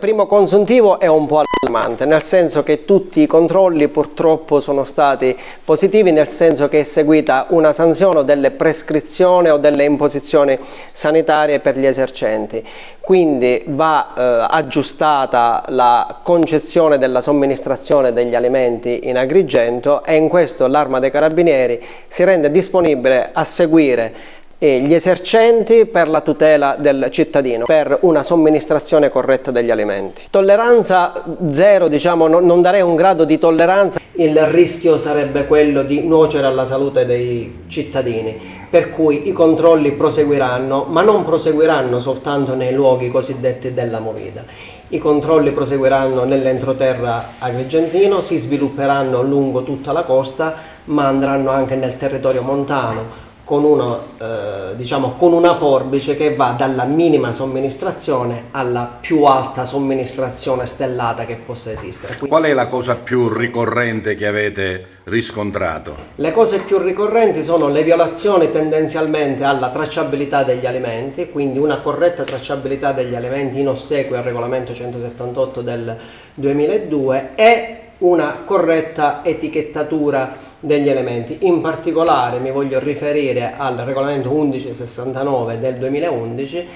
primo consuntivo è un po' allarmante, nel senso che tutti i controlli purtroppo sono stati positivi, nel senso che è seguita una sanzione o delle prescrizioni o delle imposizioni sanitarie per gli esercenti. Quindi va aggiustata la concezione della somministrazione degli alimenti in Agrigento e in questo l'Arma dei Carabinieri si rende disponibile a seguire gli esercenti per la tutela del cittadino, per una somministrazione corretta degli alimenti. Tolleranza zero, diciamo, non darei un grado di tolleranza. Il rischio sarebbe quello di nuocere alla salute dei cittadini, per cui i controlli proseguiranno, ma non proseguiranno soltanto nei luoghi cosiddetti della movida. I controlli proseguiranno nell'entroterra agrigentino, si svilupperanno lungo tutta la costa, ma andranno anche nel territorio montano, con una forbice che va dalla minima somministrazione alla più alta somministrazione stellata che possa esistere. Quindi, qual è la cosa più ricorrente che avete riscontrato? Le cose più ricorrenti sono le violazioni tendenzialmente alla tracciabilità degli alimenti, quindi una corretta tracciabilità degli alimenti in ossequio al regolamento 178 del 2002 e una corretta etichettatura degli elementi. In particolare mi voglio riferire al regolamento 1169 del 2011,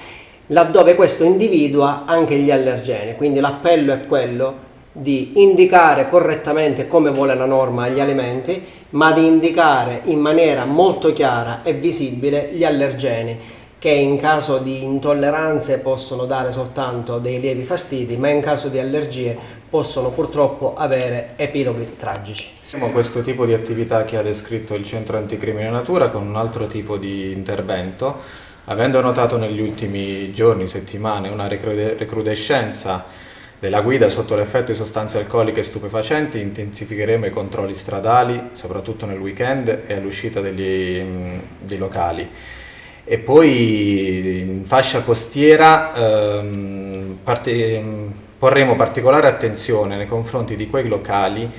laddove questo individua anche gli allergeni, quindi l'appello è quello di indicare correttamente come vuole la norma gli alimenti, ma di indicare in maniera molto chiara e visibile gli allergeni, che in caso di intolleranze possono dare soltanto dei lievi fastidi, ma in caso di allergie possono purtroppo avere epiloghi tragici. Abbiamo questo tipo di attività che ha descritto il Centro Anticrimine Natura con un altro tipo di intervento, avendo notato negli ultimi giorni, settimane, una recrudescenza della guida sotto l'effetto di sostanze alcoliche e stupefacenti, intensificheremo i controlli stradali, soprattutto nel weekend e all'uscita dei locali. E poi in fascia costiera porremo particolare attenzione nei confronti di quei locali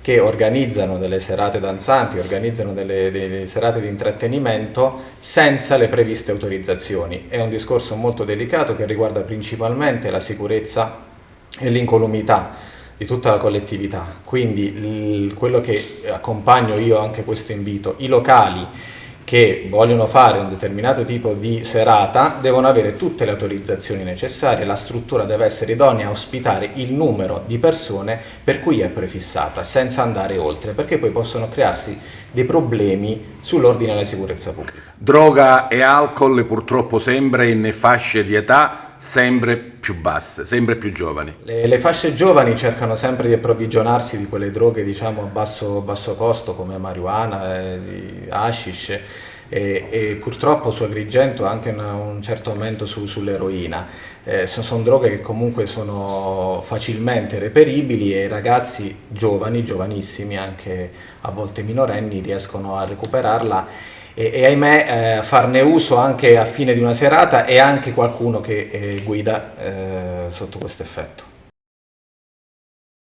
che organizzano delle serate danzanti, organizzano delle serate di intrattenimento senza le previste autorizzazioni. È un discorso molto delicato che riguarda principalmente la sicurezza e l'incolumità di tutta la collettività. Quindi quello che accompagno io anche questo invito, i locali che vogliono fare un determinato tipo di serata devono avere tutte le autorizzazioni necessarie, la struttura deve essere idonea a ospitare il numero di persone per cui è prefissata, senza andare oltre, perché poi possono crearsi dei problemi sull'ordine e la sicurezza pubblica. Droga e alcol purtroppo sempre in fasce di età sempre più basse, sempre più giovani. Le fasce giovani cercano sempre di approvvigionarsi di quelle droghe, diciamo, a basso costo, come marijuana, hashish, e purtroppo su Agrigento anche un certo aumento sull'eroina. Sono droghe che comunque sono facilmente reperibili e i ragazzi giovani, giovanissimi, anche a volte minorenni, riescono a recuperarla e ahimè farne uso anche a fine di una serata, e anche qualcuno che guida sotto questo effetto.